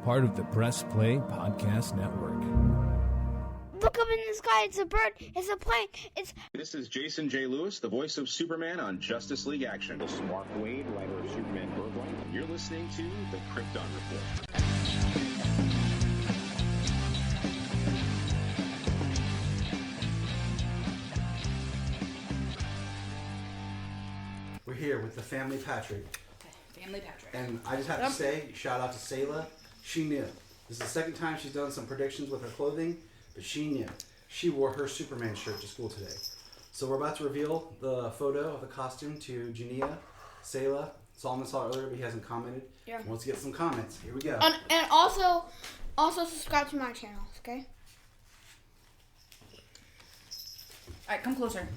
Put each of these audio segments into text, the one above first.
part of the Press Play Podcast Network. Look up in the sky, it's a bird, it's a plane, This is Jason J. Lewis, the voice of Superman on Justice League Action. This is Mark Wade, writer of Superman Birthright. You're listening to the Krypton Report. We're here with the Family Patrick. Family Patrick. And I just have to say, shout out to Sayla. She knew. This is the second time she's done some predictions with her clothing, but she knew. She wore her Superman shirt to school today. So we're about to reveal the photo of the costume to Jania, Sayla. Solomon saw it earlier, but he hasn't commented. Yeah. Let's get some comments. Here we go. and also subscribe to my channel, okay? Alright, come closer.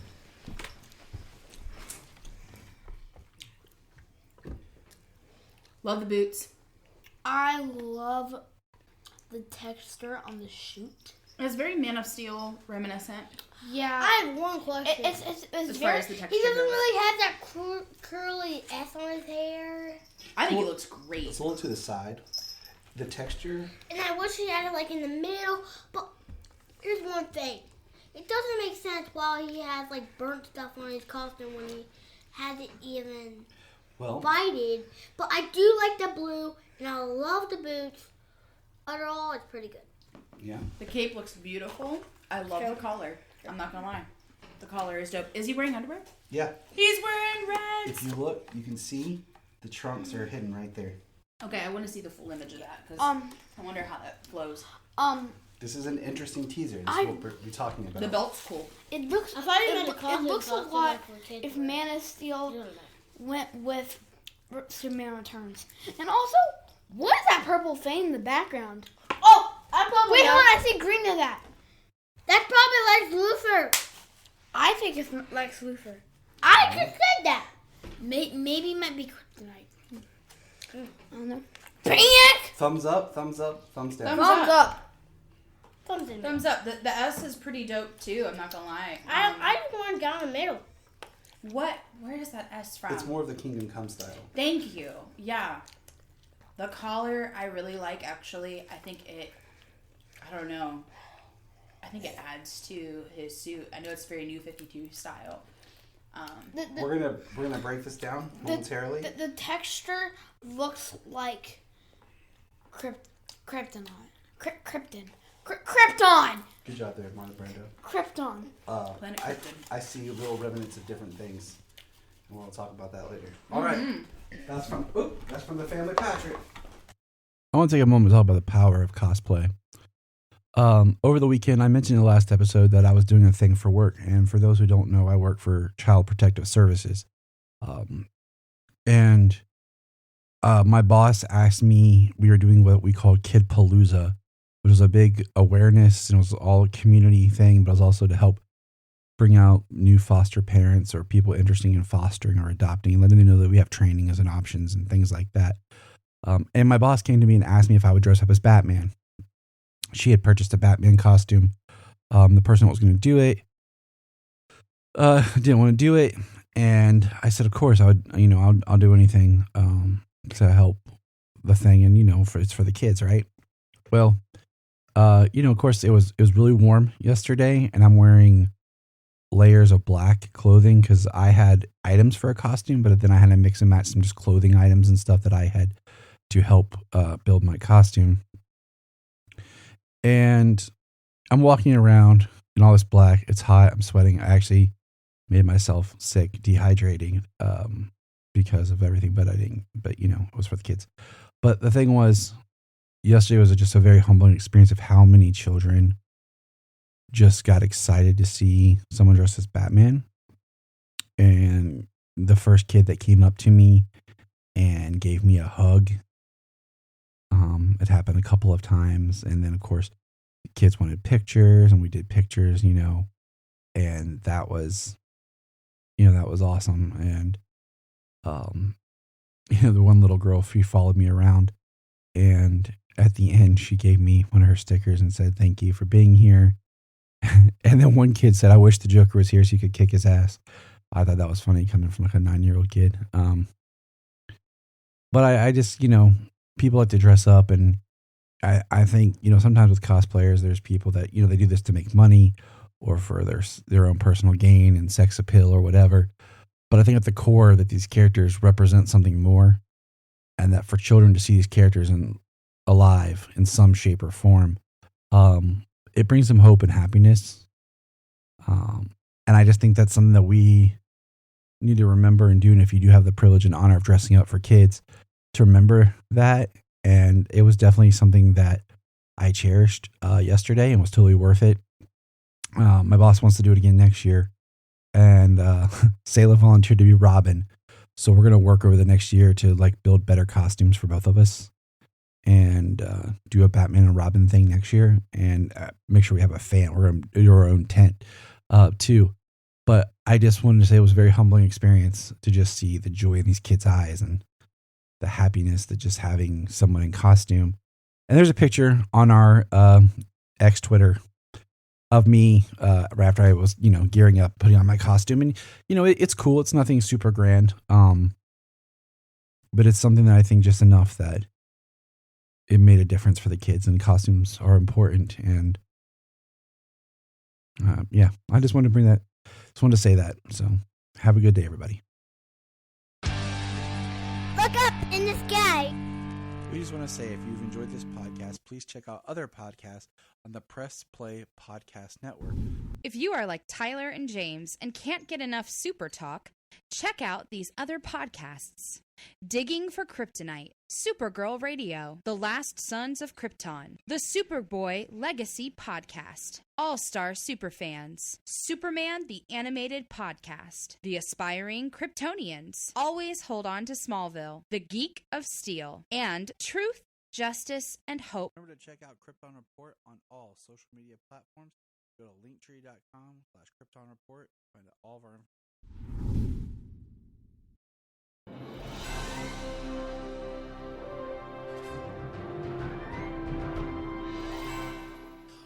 Love the boots. I love the texture on the chute. It's very Man of Steel reminiscent. Yeah. I have one question. It's As very, far as the texture He doesn't goes. really have that curly S on his hair. I think it looks great. It's a little to the side. The texture. And I wish he had it like in the middle. But here's one thing. It doesn't make sense while he has like burnt stuff on his costume when he hasn't even bited. But I do like the blue and I love the boots. Overall, it's pretty good. Yeah. The cape looks beautiful. I love the collar. I'm not gonna lie. The collar is dope. Is he wearing underwear? Yeah. He's wearing red. If you look, you can see the trunks are hidden right there. Okay, I want to see the full image of that because I wonder how that flows. This is an interesting teaser. This is what we're talking about. The belt's cool. It looks. I thought he it, meant a it costume looks a costume lot for kids, if right? Man of Steel You don't know. went with Superman Returns. And also, what is that purple thing in the background? Oh, I probably Wait, know. hold on. I see green to that. That's probably Lex Luthor. I think it's Lex Luthor. I just said that. Maybe it might be Kryptonite. I don't know. Bring it! Thumbs up, thumbs up, thumbs down. Thumbs up. Thumbs in. Thumbs up. The S is pretty dope too. I'm not gonna lie. I just want down the middle. What? Where is that S from? It's more of the Kingdom Come style. Thank you. Yeah. The collar I really like actually. I think it adds to his suit. I know it's very New 52 style. We're gonna break this down momentarily. The texture looks like Krypton. Krypton! Good job there, Marlon Brando. Krypton. Planet I Krypton. see little remnants of different things, and we'll talk about that later. All right, that's from the Family Patrick. I want to take a moment to talk about the power of cosplay. Over the weekend, I mentioned in the last episode that I was doing a thing for work, and for those who don't know, I work for Child Protective Services. My boss asked me, we were doing what we called Kid Palooza, which was a big awareness, and it was all a community thing, but it was also to help bring out new foster parents or people interested in fostering or adopting, and letting them know that we have training as an options and things like that. And my boss came to me and asked me if I would dress up as Batman. She had purchased a Batman costume. The person that was going to do it didn't want to do it, and I said, "Of course, I would. I'll do anything to help the thing, and it's for the kids, right?" Well, of course, it was really warm yesterday, and I'm wearing layers of black clothing because I had items for a costume, but then I had to mix and match some just clothing items and stuff that I had to help build my costume. And I'm walking around in all this black. It's hot. I'm sweating. I actually made myself sick, dehydrating because of everything. But I didn't. But it was for the kids. But the thing was, yesterday was just a very humbling experience of how many children just got excited to see someone dressed as Batman. And the first kid that came up to me and gave me a hug. It happened a couple of times, and then of course the kids wanted pictures, and we did pictures, and that was awesome. And the one little girl, she followed me around, and at the end she gave me one of her stickers and said, "Thank you for being here." And then one kid said, "I wish the Joker was here so you could kick his ass." I thought that was funny coming from like a 9-year-old kid. But I just, people like to dress up, and I think, sometimes with cosplayers, there's people that, they do this to make money or for their own personal gain and sex appeal or whatever. But I think at the core that these characters represent something more, and that for children to see these characters alive in some shape or form, it brings them hope and happiness. And I just think that's something that we need to remember and do. And if you do have the privilege and honor of dressing up for kids, to remember that. And it was definitely something that I cherished yesterday and was totally worth it. My boss wants to do it again next year. And Sayla volunteered to be Robin. So we're going to work over the next year to build better costumes for both of us and do a Batman and Robin thing next year and make sure we have a fan. We're going to do our own tent too. But I just wanted to say it was a very humbling experience to just see the joy in these kids' eyes and the happiness that just having someone in costume. And there's a picture on our X Twitter of me right after I was, gearing up, putting on my costume. And, it's cool. It's nothing super grand. But it's something that I think just enough that it made a difference for the kids, and costumes are important. And I just wanted to bring that. Just wanted to say that. So have a good day, everybody. Look up in the sky. We just want to say, if you've enjoyed this podcast, please check out other podcasts on the Press Play Podcast Network. If you are like Tyler and James and can't get enough super talk, check out these other podcasts. Digging for Kryptonite, Supergirl Radio, The Last Sons of Krypton, The Superboy Legacy Podcast, All-Star Superfans, Superman the Animated Podcast, The Aspiring Kryptonians, Always Hold On to Smallville, The Geek of Steel, and Truth, Justice, and Hope. Remember to check out Krypton Report on all social media platforms. Go to linktree.com/Krypton Report. Find out all of our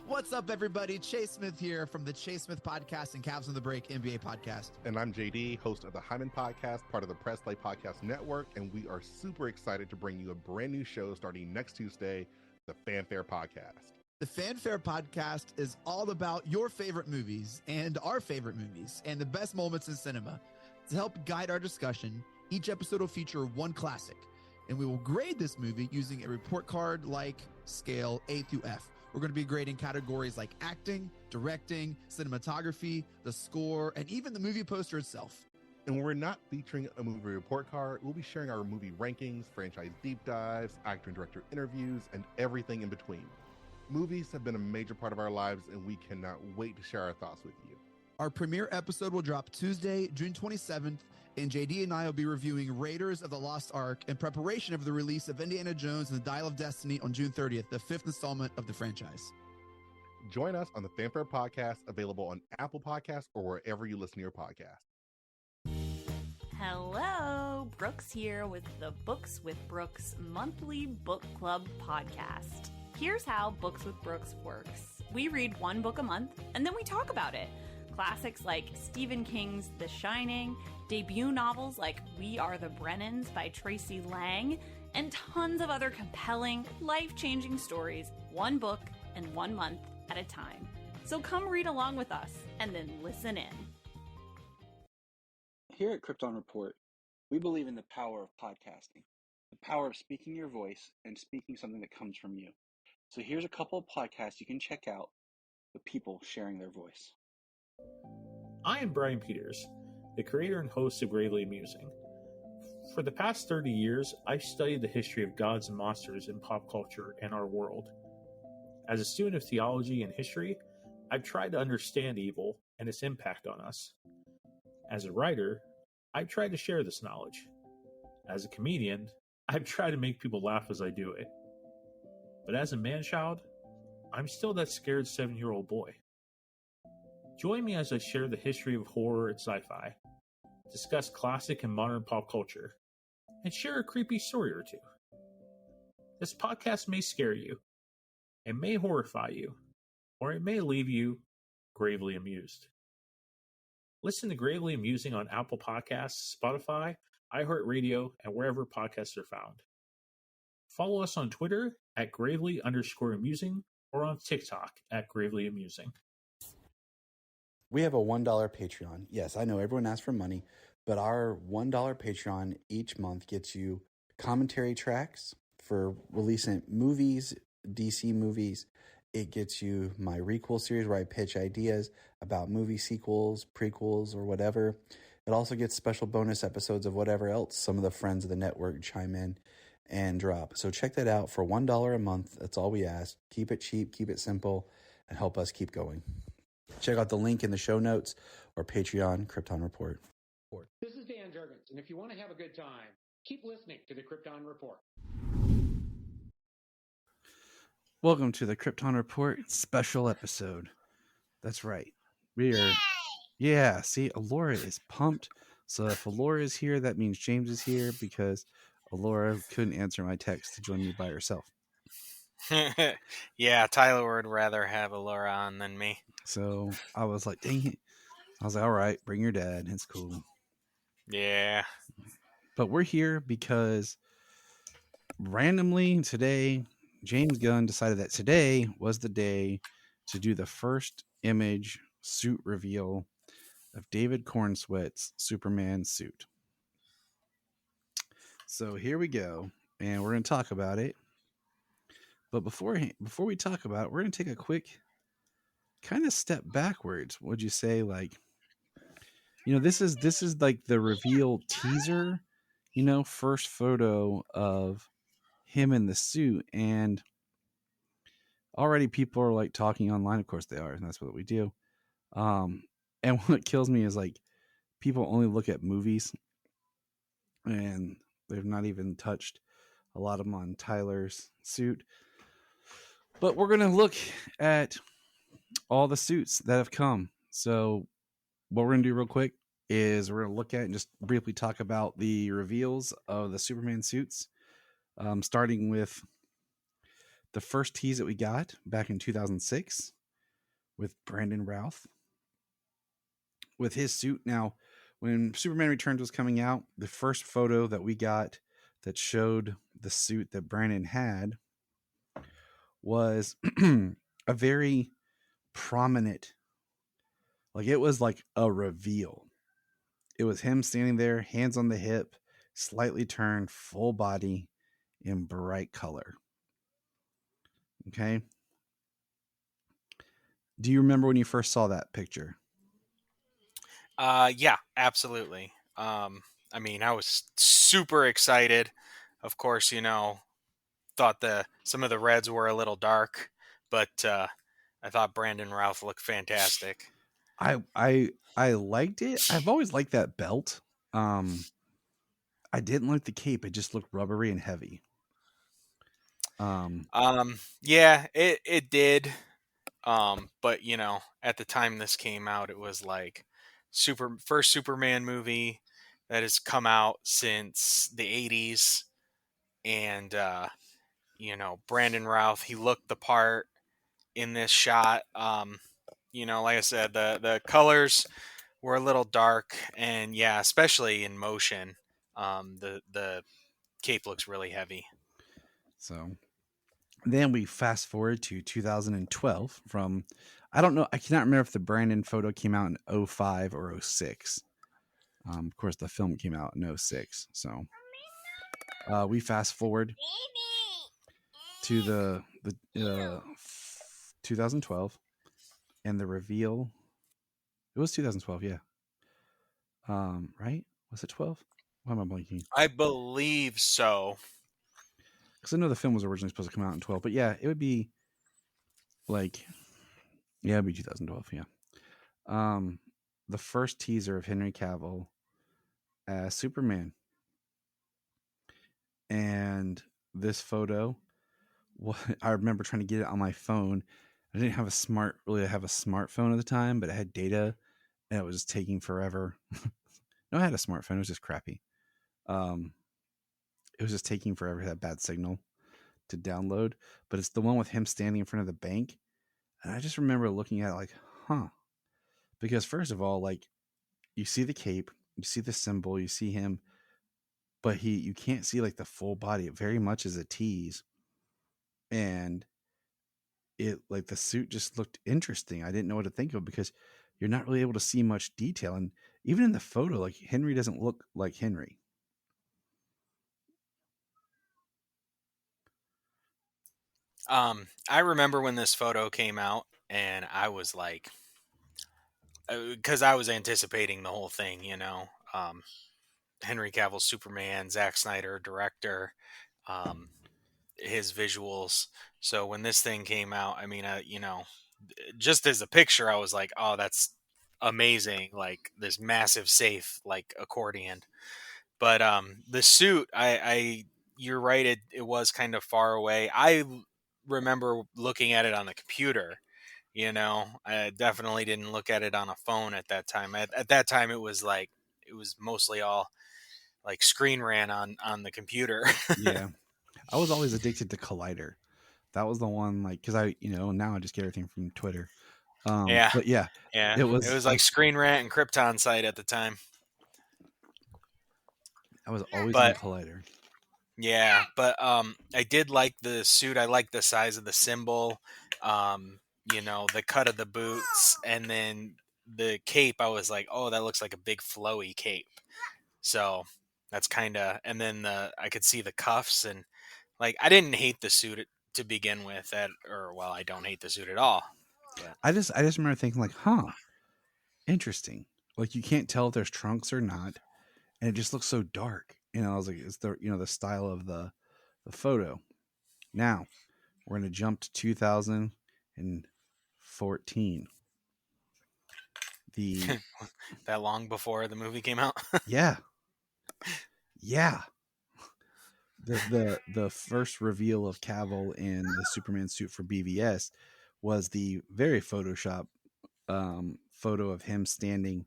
What's up, everybody? Chase Smith here from the Chase Smith Podcast and Cavs on the Break NBA Podcast. And I'm JD, host of the Hyman Podcast, part of the Press Play Podcast Network, and we are super excited to bring you a brand new show starting next Tuesday, the Fanfare Podcast. The Fanfare Podcast is all about your favorite movies and our favorite movies and the best moments in cinema. To help guide our discussion, each episode will feature one classic, and we will grade this movie using a report card-like scale A through F. We're going to be grading categories like acting, directing, cinematography, the score, and even the movie poster itself. And when we're not featuring a movie report card, we'll be sharing our movie rankings, franchise deep dives, actor and director interviews, and everything in between. Movies have been a major part of our lives, and we cannot wait to share our thoughts with you. Our premiere episode will drop Tuesday, June 27th, and JD and I will be reviewing Raiders of the Lost Ark in preparation of the release of Indiana Jones and the Dial of Destiny on June 30th, the 5th installment of the franchise. Join us on the Fanfare Podcast, available on Apple Podcasts or wherever you listen to your podcast. Hello, Brooks here with the Books with Brooks monthly book club podcast. Here's how Books with Brooks works. We read one book a month, and then we talk about it. Classics like Stephen King's The Shining, debut novels like We Are the Brennans by Tracy Lang, and tons of other compelling, life-changing stories, one book and 1 month at a time. So come read along with us, and then listen in. Here at Krypton Report, we believe in the power of podcasting, the power of speaking your voice and speaking something that comes from you. So here's a couple of podcasts you can check out with people sharing their voice. I am Brian Peters, the creator and host of Gravely Amusing. For the past 30 years, I've studied the history of gods and monsters in pop culture and our world. As a student of theology and history, I've tried to understand evil and its impact on us. As a writer, I've tried to share this knowledge. As a comedian, I've tried to make people laugh as I do it. But as a man-child, I'm still that scared 7-year-old boy. Join me as I share the history of horror and sci-fi, discuss classic and modern pop culture, and share a creepy story or two. This podcast may scare you, it may horrify you, or it may leave you gravely amused. Listen to Gravely Amusing on Apple Podcasts, Spotify, iHeartRadio, and wherever podcasts are found. Follow us on Twitter at gravely_amusing or on TikTok at gravely amusing. We have a $1 Patreon. Yes, I know everyone asks for money, but our $1 Patreon each month gets you commentary tracks for releasing movies, DC movies. It gets you my requel series where I pitch ideas about movie sequels, prequels, or whatever. It also gets special bonus episodes of whatever else some of the friends of the network chime in and drop. So check that out for $1 a month. That's all we ask. Keep it cheap, keep it simple, and help us keep going. Check out the link in the show notes or Patreon Krypton Report. This is Dan Jurgens, and if you want to have a good time, keep listening to the Krypton Report. Welcome to the Krypton Report special episode. That's right. Yeah, see, Alora is pumped. So if Alora is here, that means James is here because Alora couldn't answer my text to join me by herself. Yeah, Tyler would rather have Alora on than me. So I was like, dang it. I was like, all right, bring your dad. It's cool. Yeah. But we're here because randomly today, James Gunn decided that today was the day to do the first image suit reveal of David Cornsweet's Superman suit. So here we go, and we're going to talk about it. But before we talk about it, we're going to take a quick kind of step backwards. Would you say, like, this is like the reveal teaser, first photo of him in the suit, and already people are like talking online. Of course they are, and that's what we do. And what kills me is like people only look at movies, and they've not even touched a lot of them on Tyler's suit. But we're gonna look at all the suits that have come. So what we're gonna do real quick is we're gonna look at and just briefly talk about the reveals of the Superman suits, starting with the first tease that we got back in 2006 with Brandon Routh with his suit. Now, when Superman Returns was coming out, the first photo that we got that showed the suit that Brandon had was a very prominent, like it was like a reveal. It was him standing there, hands on the hip, slightly turned, full body in bright color. Okay. Do you remember when you first saw that picture? Yeah, absolutely. I mean, I was super excited. Of course, thought some of the reds were a little dark, but I thought Brandon Routh looked fantastic. I liked it. I've always liked that belt. I didn't like the cape. It just looked rubbery and heavy. Yeah, it did. But at the time this came out, it was like first Superman movie that has come out since the 80s. And, Brandon Routh, he looked the part in this shot. Like I said, the colors were a little dark, and yeah, especially in motion, the cape looks really heavy. So then we fast forward to 2012 from, I don't know, I cannot remember if the Brandon photo came out in 2005 or 2006. Of course, the film came out in 2006. So we fast forward to the 2012 and the reveal. It was 2012, yeah. Right? Was it 12? Why am I blanking? I believe so. Because I know the film was originally supposed to come out in 12, but yeah, it would be like, yeah, it'd be 2012, yeah. The first teaser of Henry Cavill as Superman. And this photo, I remember trying to get it on my phone. I didn't have a smartphone at the time, but it had data, and it was just taking forever. No, I had a smartphone. It was just crappy. It was just taking forever. It had bad signal to download, but it's the one with him standing in front of the bank. And I just remember looking at it like, huh. Because first of all, like, you see the cape, you see the symbol, you see him, but you can't see like the full body. It very much is a tease, and it like the suit just looked interesting. I didn't know what to think of because you're not really able to see much detail, and even in the photo, like Henry doesn't look like Henry. I remember when this photo came out, and I was like, because I was anticipating the whole thing, Henry Cavill Superman, Zack Snyder director, um, his visuals. So when this thing came out, I mean, just as a picture, I was like, oh, that's amazing! Like this massive safe, like accordion. But the suit, you're right. It was kind of far away. I remember looking at it on the computer. I definitely didn't look at it on a phone at that time. At that time, it was mostly all like Screen Ran on the computer. Yeah, I was always addicted to Collider. That was the one, like, because now I just get everything from Twitter. Yeah, But yeah, yeah. it It was. was like Screen Rant and Krypton site at the time. I was always on But Collider. yeah, but I did like the suit. I like the size of the symbol. The cut of the boots, and then the cape. I was like, oh, that looks like a big flowy cape. So that's kind of, and then I could see the cuffs, and like I didn't hate the suit to begin with. I don't hate the suit at all. But I just remember thinking like, huh, interesting. Like you can't tell if there's trunks or not, and it just looks so dark. I was like, it's the style of the photo. Now we're gonna jump to 2014. The that long before the movie came out. yeah, yeah. The first reveal of Cavill in the Superman suit for BVS was the very Photoshop photo of him standing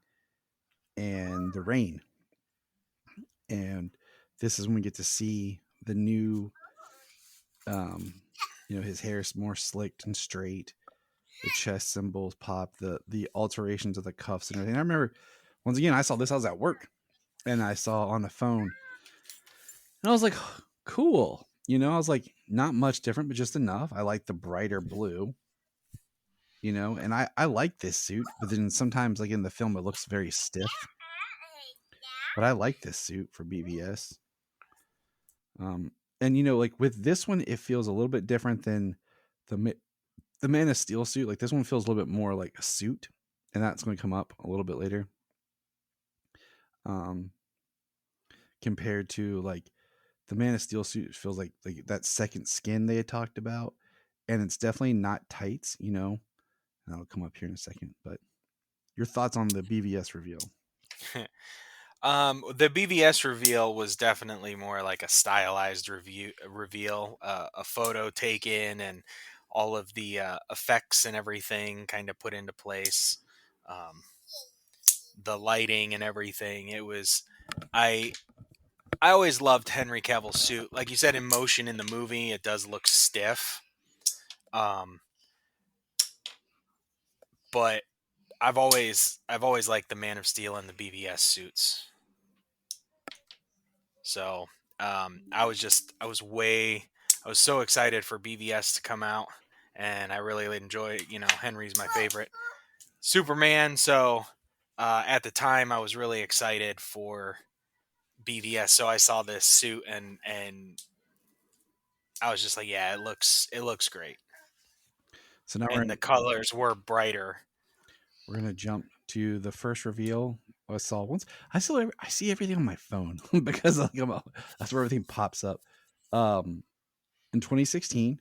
in the rain, and this is when we get to see the new, his hair is more slicked and straight, the chest symbols pop, the alterations of the cuffs and everything. I remember once again I saw this. I was at work and I saw on the phone, and I was like, cool. I was like, not much different, but just enough. I like the brighter blue, and I like this suit, but then sometimes like in the film it looks very stiff. But I like this suit for BVS. And like with this one, it feels a little bit different than the Man of Steel suit. Like this one feels a little bit more like a suit, and that's going to come up a little bit later. Compared to like the Man of Steel suit feels like that second skin they had talked about, and it's definitely not tights. And I'll come up here in a second. But your thoughts on the BVS reveal? The BVS reveal was definitely more like a stylized reveal, a photo taken, and all of the effects and everything kind of put into place. The lighting and everything. It was, I always loved Henry Cavill's suit. Like you said, in motion in the movie, it does look stiff. But I've always liked the Man of Steel and the BVS suits. So I was so excited for BVS to come out, and I really enjoy. Henry's my favorite Superman. So at the time, I was really excited for BVS. So I saw this suit, and I was just like, yeah, it looks great. So now the colors were brighter. We're gonna jump to the first reveal I saw once. I see everything on my phone because that's where everything pops up. In 2016,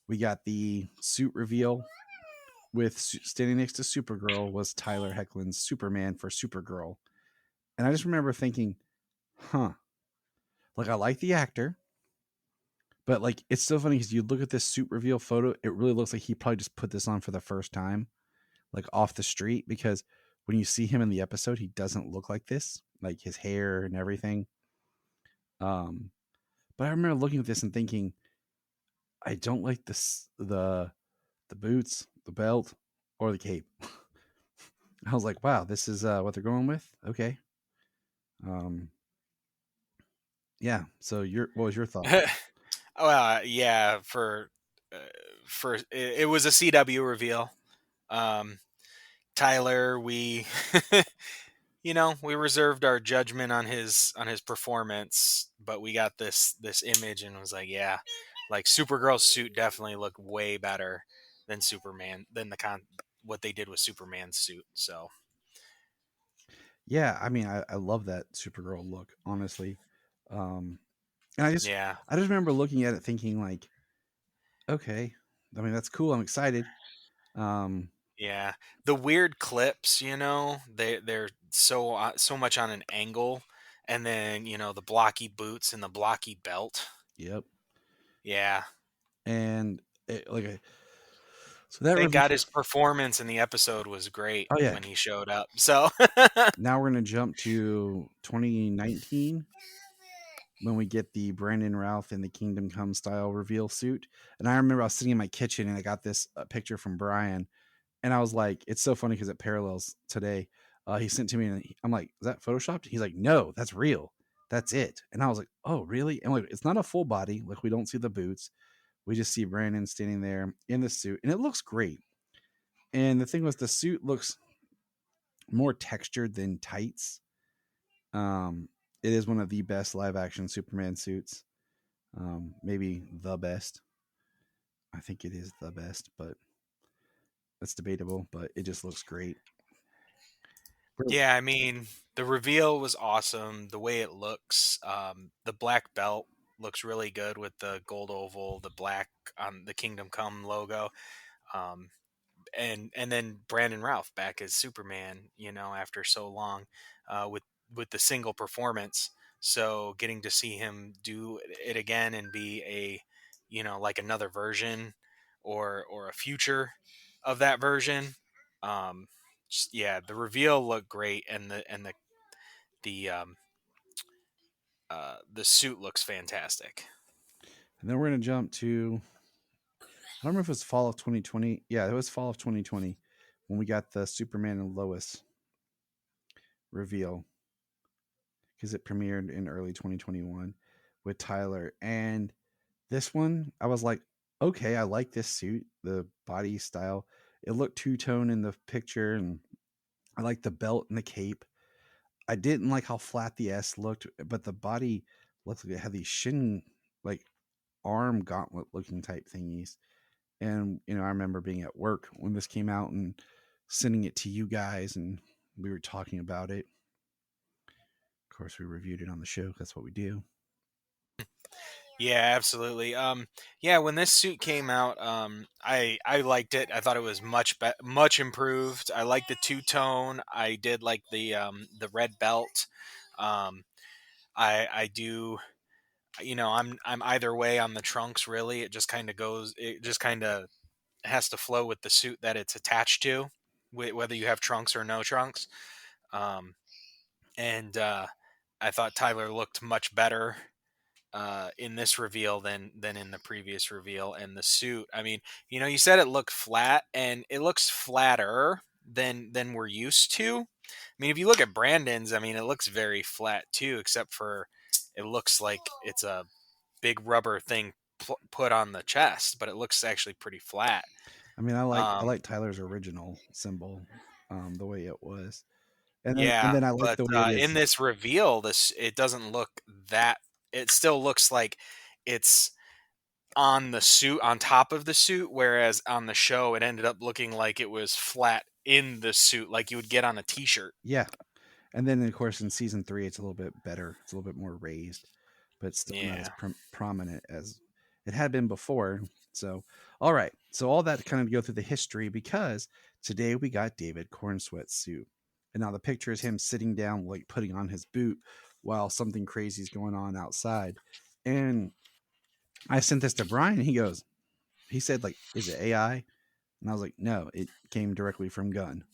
we got the suit reveal with standing next to Supergirl was Tyler Hoechlin's Superman for Supergirl, and I just remember thinking, huh, like I like the actor, but like it's so funny because you look at this suit reveal photo, it really looks like he probably just put this on for the first time, like off the street, because when you see him in the episode, he doesn't look like this, like his hair and everything. But I remember looking at this and thinking, I don't like the boots, the belt, or the cape. I was like, wow, this is what they're going with. Okay. Yeah. So what was your thought? Yeah, it was a CW reveal. Tyler, we we reserved our judgment on his performance, but we got this image and was like, yeah, like Supergirl's suit definitely looked way better than Superman than what they did with Superman's suit. So Yeah, I mean, I love that Supergirl look, honestly. And yeah, I just remember looking at it thinking like, okay, I mean that's cool. I'm excited. Um, yeah, the weird clips, they're so much on an angle, and then the blocky boots and the blocky belt. yep. Yeah, And so that thank review. God his performance in the episode was great Oh yeah. when he showed up. So Now we're gonna jump to 2019 when we get the Brandon Routh in the Kingdom Come style reveal suit. And I remember I was sitting in my kitchen and I got this picture from Brian, and I was like, it's so funny because it parallels today. He sent to me, and I'm like, is that photoshopped? He's like, no, that's real. That's it. And I was like, oh, really? And like, it's not a full body. Like, we don't see the boots. We just see Brandon standing there in the suit, and it looks great. And the thing was, the suit looks more textured than tights. It is one of the best live action Superman suits. Maybe the best. I think it is the best, but that's debatable. But it just looks great. yeah, I mean, the reveal was awesome. The way it looks, the black belt looks really good with the gold oval, the black on the Kingdom Come logo. Um, and then Brandon Routh back as Superman, after so long, with the single performance. So getting to see him do it again and be like another version or a future of that version. Yeah, the reveal looked great, and the suit looks fantastic. And then we're gonna jump to, I don't remember if it was fall of 2020. Yeah, it was fall of 2020 when we got the Superman and Lois reveal because it premiered in early 2021 with Tyler. And this one, I was like, okay, I like this suit, the body style. It looked two tone in the picture, and I like the belt and the cape. I didn't like how flat the S looked, but the body looked like it had these shin, like arm gauntlet looking type thingies. And I remember being at work when this came out and sending it to you guys, and we were talking about it. Of course, we reviewed it on the show. That's what we do. Yeah, absolutely. Yeah, when this suit came out, I liked it. I thought it was much improved. I liked the two tone. I did like the red belt. Um, I do. I'm either way on the trunks. Really, it just kind of goes. It just kind of has to flow with the suit that it's attached to, whether you have trunks or no trunks. And I thought Tyler looked much better in this reveal than in the previous reveal. And the suit, I mean, you said it looked flat, and it looks flatter than we're used to. I mean, if you look at Brandon's, I mean, it looks very flat too, except for it looks like it's a big rubber thing put on the chest, but it looks actually pretty flat. I mean, I like Tyler's original symbol, the way it was, and Yeah, then I like but the way it in is. this reveal, it doesn't look that. It still looks like it's on the suit, on top of the suit, whereas on the show it ended up looking like it was flat in the suit, like you would get on a t-shirt. Yeah, and then of course in season 3 it's a little bit better. It's a little bit more raised, but still not as Yeah. prominent as it had been before. So, all right. So all that kind of go through the history because today we got David Cornsweat's suit. And now the picture is him sitting down, like putting on his boot while something crazy is going on outside. And I sent this to Brian, and he said, like, is it AI? And I was like, no, it came directly from Gunn.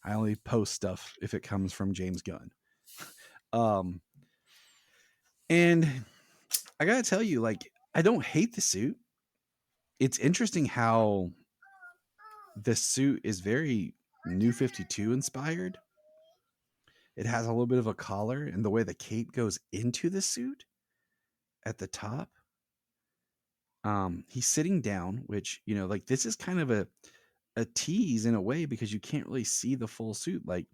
I only post stuff if it comes from James Gunn. And I gotta tell you, like, I don't hate the suit. It's interesting how the suit is very New 52 inspired. It has a little bit of a collar, and the way the cape goes into the suit at the top, he's sitting down, which, like this is kind of a tease in a way because you can't really see the full suit. Like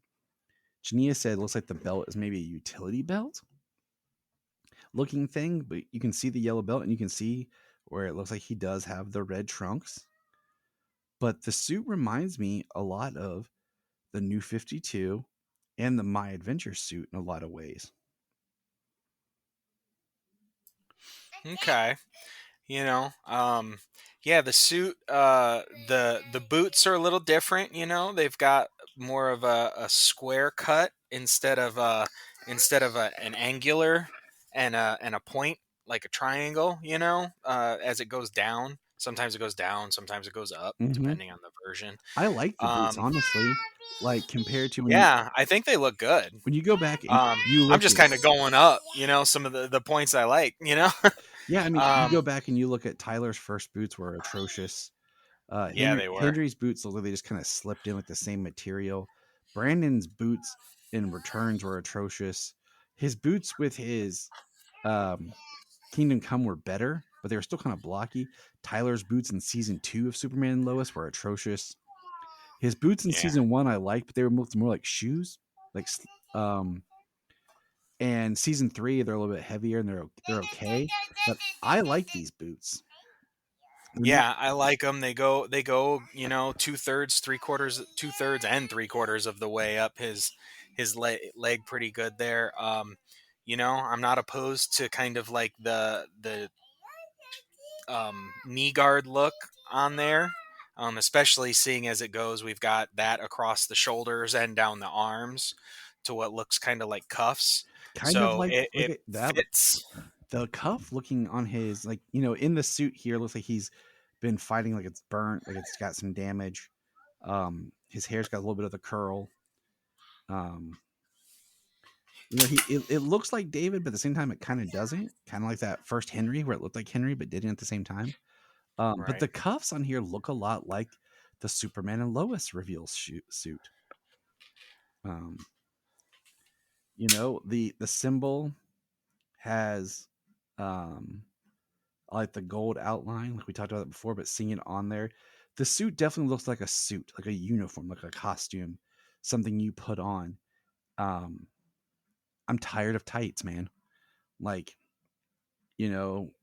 Jania said, it looks like the belt is maybe a utility belt looking thing, but you can see the yellow belt and you can see where it looks like he does have the red trunks. But the suit reminds me a lot of the New 52 and the My Adventure suit in a lot of ways. Okay. Yeah, the suit, the boots are a little different. They've got more of a square cut instead of an angular and a point like a triangle. As it goes down. Sometimes it goes down, sometimes it goes up, Mhm. depending on the version. I like the boots, honestly, like compared to Yeah, I think they look good. when you go back and you I'm look just at kind of going up, some of the points I like. Yeah, I mean, you um, go back and you look at Tyler's first boots were atrocious. yeah, they were. Henry's boots look like they just kind of slipped in with the same material. Brandon's boots in returns were atrocious. His boots with his um, Kingdom Come were better, but they were still kind of blocky. Tyler's boots in season 2 of Superman and Lois were atrocious. His boots in Yeah. season 1 I liked, but they were more like shoes. Um, and season 3 they're a little bit heavier and they're okay. But I like these boots. Yeah, I like them. They go, 2/3, 3/4, 2/3, and 3/4 of the way up his leg pretty good there. I'm not opposed to kind of like the knee guard look on there. Especially seeing as it goes, we've got that across the shoulders and down the arms to what looks kind of like cuffs. Kind of So like look it at that, but fits. the cuff looking on his, like, in the suit here looks like he's been fighting, like it's burnt, like it's got some damage. His hair's got a little bit of the curl. um it looks like David, but at the same time it kind of doesn't, kind of like that first Henry where it looked like Henry but didn't at the same time. But Right. the cuffs on here look a lot like the Superman and Lois reveal suit. um the symbol has like the gold outline, like we talked about it before, but seeing it on there, the suit definitely looks like a suit, like a uniform, like a costume, something you put on. um I'm tired of tights, man. Like, you know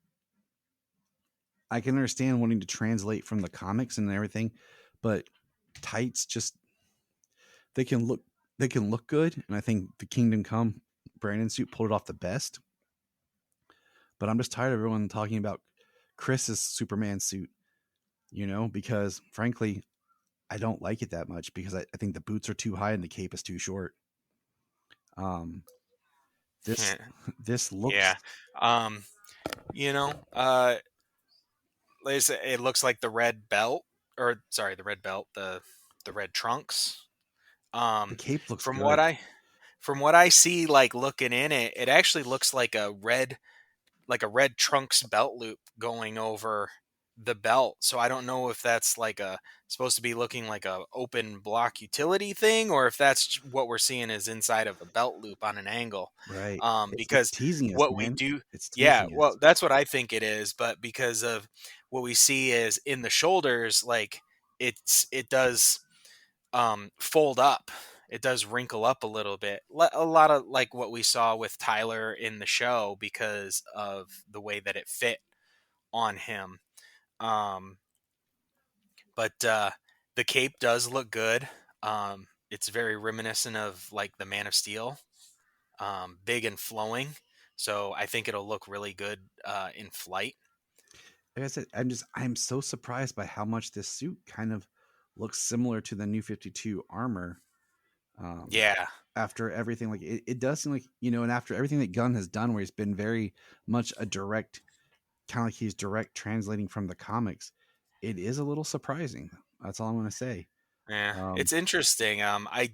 I can understand wanting to translate from the comics and everything, but tights just, they can look good, and I think the Kingdom Come Brandon suit pulled it off the best. But I'm just tired of everyone talking about Chris's Superman suit, because frankly, I don't like it that much because I think the boots are too high and the cape is too short. Um, this this looks Yeah. Um, you know, uh, like I said, it looks like the red belt, or sorry, the red belt, the red trunks. the Um, cape looks from what good. I from what I see, like looking in it, it actually looks like a red trunks belt loop going over the belt. So I don't know if that's like a supposed to be looking like a open block utility thing, or if that's what we're seeing is inside of a belt loop on an angle. Right. It's Because teasing us, what we man. do, It's yeah, teasing us. well, that's what I think it is. But because of what we see is in the shoulders, like it does fold up. It does wrinkle up a little bit. A lot of like what we saw with Tyler in the show because of the way that it fit on him. Um, but the cape does look good. It's very reminiscent of like the Man of Steel, big and flowing. So I think it'll look really good in flight. Like I said, I'm so surprised by how much this suit kind of looks similar to the New 52 armor. Um, Yeah. After everything, like it does seem like, and after everything that Gunn has done, where he's been very much a direct, kind of like he's direct translating from the comics, it is a little surprising. That's all I'm going to say. Yeah, it's interesting. I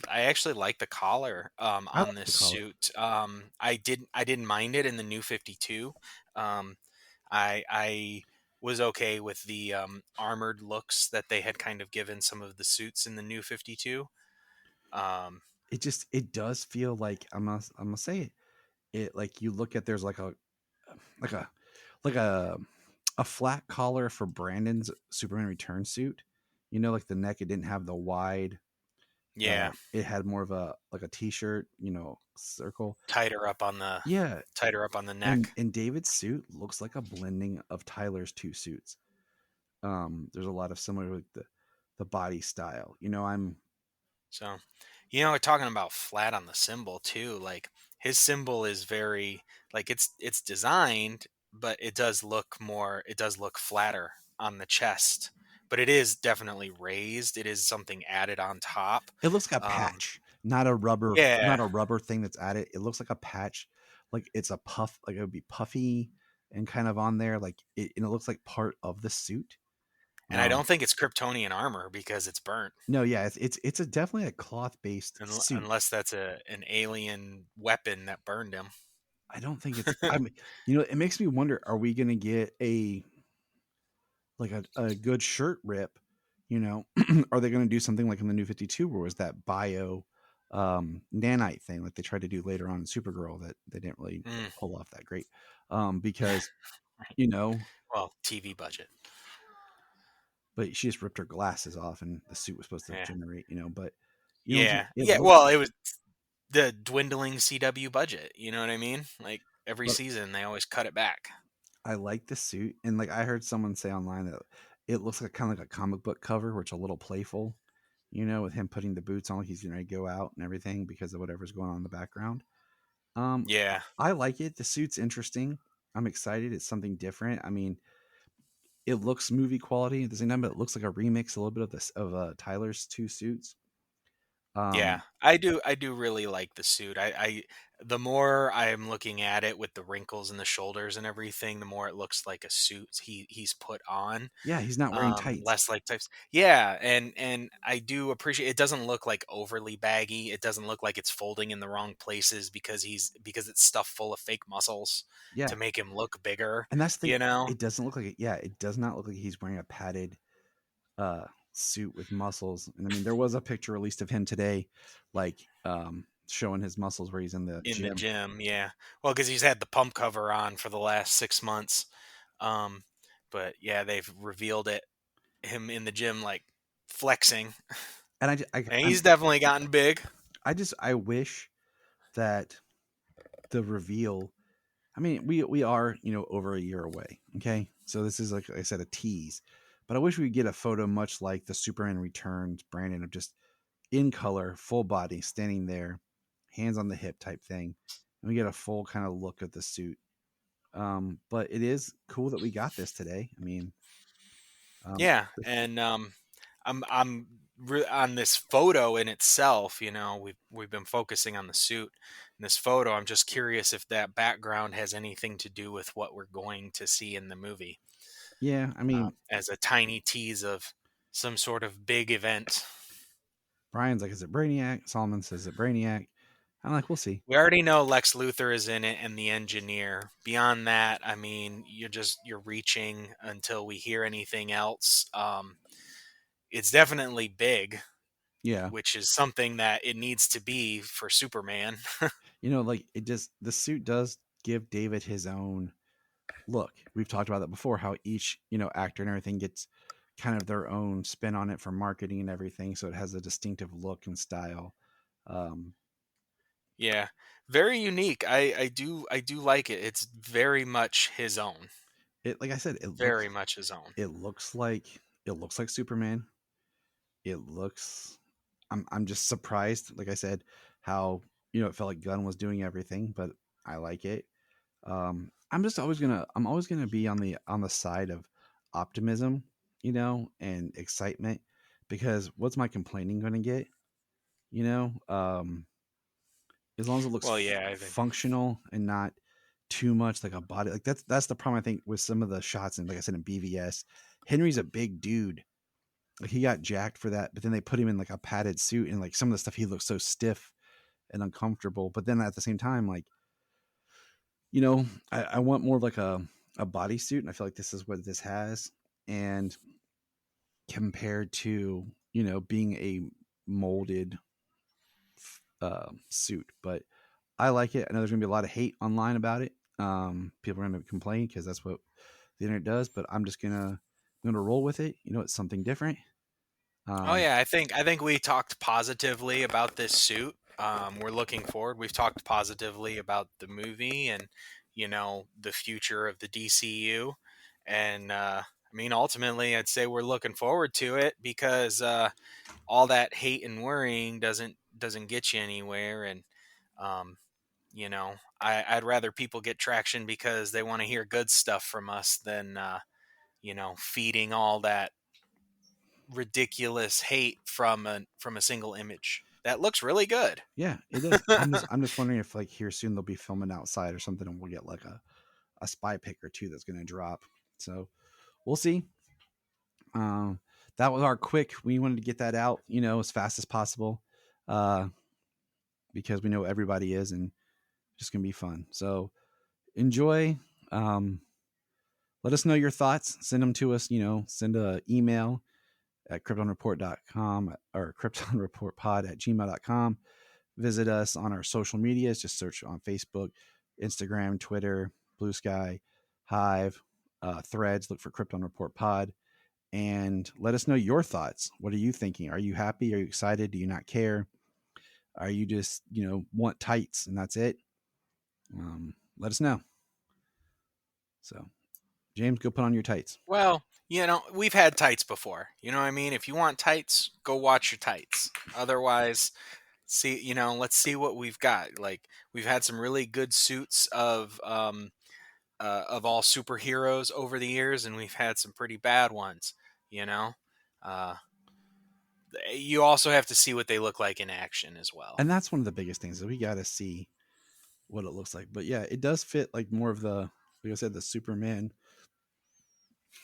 actually like the collar I on like this the collar. suit. I didn't mind it in the new 52. Um, I was okay with the armored looks that they had kind of given some of the suits in the new 52. Um, It does feel like I'm gonna say it. It, like, you look at, there's like like a like a flat collar for Brandon's Superman Return suit. You know, like the neck, it didn't have the wide. Yeah. It had more of a like a t-shirt, circle. Tighter up on the Yeah, neck. and David's suit looks like a blending of Tyler's two suits. There's a lot of similar with the body style. So, talking about flat on the symbol too, like his symbol is very like it's designed, but it does look flatter on the chest. But it is definitely raised. It is something added on top. It looks like a patch, not a rubber, Yeah. not a rubber thing that's added. It looks like a patch, like it's a puff, like it would be puffy and kind of on there, like and it looks like part of the suit. And I don't think it's Kryptonian armor because it's burnt. No, yeah, it's a definitely a cloth based suit. Unless that's an alien weapon that burned him. I don't think it's. I mean, it makes me wonder: are we going to get a good shirt rip? Are they going to do something like in the New 52, where was that bio nanite thing, like they tried to do later on in Supergirl that they didn't really pull off that great, because well, TV budget. But she just ripped her glasses off, and the suit was supposed to generate, but well, it was the dwindling CW budget. You know what I mean? Like every season, they always cut it back. I like the suit, and like I heard someone say online that it looks like kind of like a comic book cover, which is a little playful, with him putting the boots on, like he's going to go out and everything because of whatever's going on in the background. Yeah, I like it. The suit's interesting. I'm excited. It's something different. I mean, it looks movie quality at the same time, but it looks like a remix, a little bit of this of Tyler's two suits. Yeah, I do really like the suit. The more I'm looking at it with the wrinkles in the shoulders and everything, the more it looks like a suit he's put on. Yeah, he's not wearing tights. Less like types. Yeah, and I do appreciate it. Doesn't look like overly baggy. It doesn't look like it's folding in the wrong places because it's stuffed full of fake muscles to make him look bigger. And that's the thing, it doesn't look like it. Yeah, it does not look like he's wearing a padded suit with muscles. And I mean, there was a picture released of him today, like showing his muscles where he's in the gym. Yeah, well, because he's had the pump cover on for the last 6 months. But yeah, they've revealed him in the gym, like flexing, and he's definitely gotten big. I wish that the reveal. I mean, we are over a year away. Okay, so this is, like I said, a tease. But I wish we could get a photo much like the Superman Returns Brandon, of just in color, full body, standing there, hands on the hip type thing. And we get a full kind of look at the suit. But it is cool that we got this today. I mean, yeah. And I'm on this photo in itself, we've been focusing on the suit. In this photo, I'm just curious if that background has anything to do with what we're going to see in the movie. Yeah, I mean, as a tiny tease of some sort of big event. Brian's like, is it Brainiac? Solomon says, is it Brainiac? I'm like, we'll see. We already know Lex Luthor is in it and the Engineer. Beyond that, I mean, you're reaching until we hear anything else. It's definitely big. Yeah. Which is something that it needs to be for Superman. Like the suit does give David his own look. We've talked about that before, how each, actor and everything gets kind of their own spin on it for marketing and everything. So it has a distinctive look and style. Yeah, very unique. I do like it. It's very much his own. It, like I said, very much his own. It looks like Superman. It looks, I'm just surprised, like I said, how, it felt like Gunn was doing everything, but I like it. I'm always gonna be on the side of optimism, and excitement, because what's my complaining gonna get? As long as it looks functional and not too much like a body. Like that's the problem I think with some of the shots, and like I said in BVS, Henry's a big dude. Like he got jacked for that, but then they put him in like a padded suit, and like some of the stuff he looks so stiff and uncomfortable. But then at the same time, like, I want more of like a bodysuit, and I feel like this is what this has. And compared to, being a molded suit, but I like it. I know there's gonna be a lot of hate online about it. People are going to complain because that's what the internet does. But I'm gonna roll with it. It's something different. Oh yeah, I think we talked positively about this suit. We're looking forward. We've talked positively about the movie and the future of the DCU, and I mean ultimately, I'd say we're looking forward to it because all that hate and worrying doesn't get you anywhere, and um, I'd rather people get traction because they want to hear good stuff from us than feeding all that ridiculous hate from a single image that looks really good. Yeah, it does. I'm just wondering if like here soon they'll be filming outside or something, and we'll get like a spy pic or two that's going to drop. So we'll see. Um, that was our quick. We wanted to get that out, as fast as possible, because we know everybody is, and just gonna be fun. So enjoy. Let us know your thoughts. Send them to us. Send an email at kryptonreport.com or kryptonreportpod@gmail.com. Visit us on our social medias. Just search on Facebook, Instagram, Twitter, Blue Sky, Hive, Threads. Look for Krypton Report Pod, and let us know your thoughts. What are you thinking? Are you happy? Are you excited? Do you not care? Are you just want tights and that's it? Let us know. So, James, go put on your tights. Well, we've had tights before. You know what I mean? If you want tights, go watch your tights. Otherwise, let's see what we've got. Like we've had some really good suits of all superheroes over the years, and we've had some pretty bad ones. You also have to see what they look like in action as well. And that's one of the biggest things that we got to see what it looks like. But yeah, it does fit like more of the, like I said, the Superman,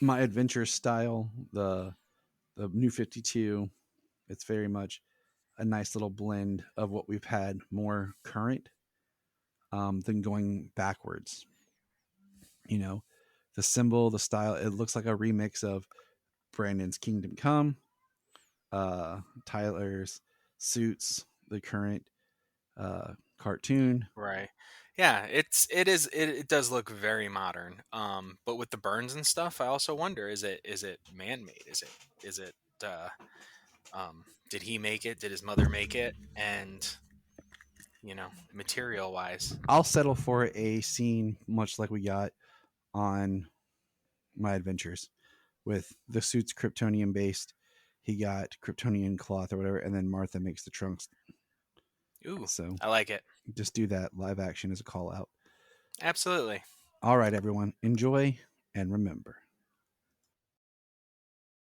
My Adventure style, the New 52. It's very much a nice little blend of what we've had more current than going backwards. The symbol, the style, it looks like a remix of Brandon's Kingdom Come, Tyler's Suits, the current cartoon. Right. Yeah, it does look very modern. But with the burns and stuff, I also wonder, is it man made? Is it did he make it? Did his mother make it? And material wise. I'll settle for a scene much like we got on My Adventures with the suits Kryptonian based. He got Kryptonian cloth or whatever, and then Martha makes the trunks. Ooh, so I like it. Just do that live action as a call out. Absolutely. All right, everyone. Enjoy and remember.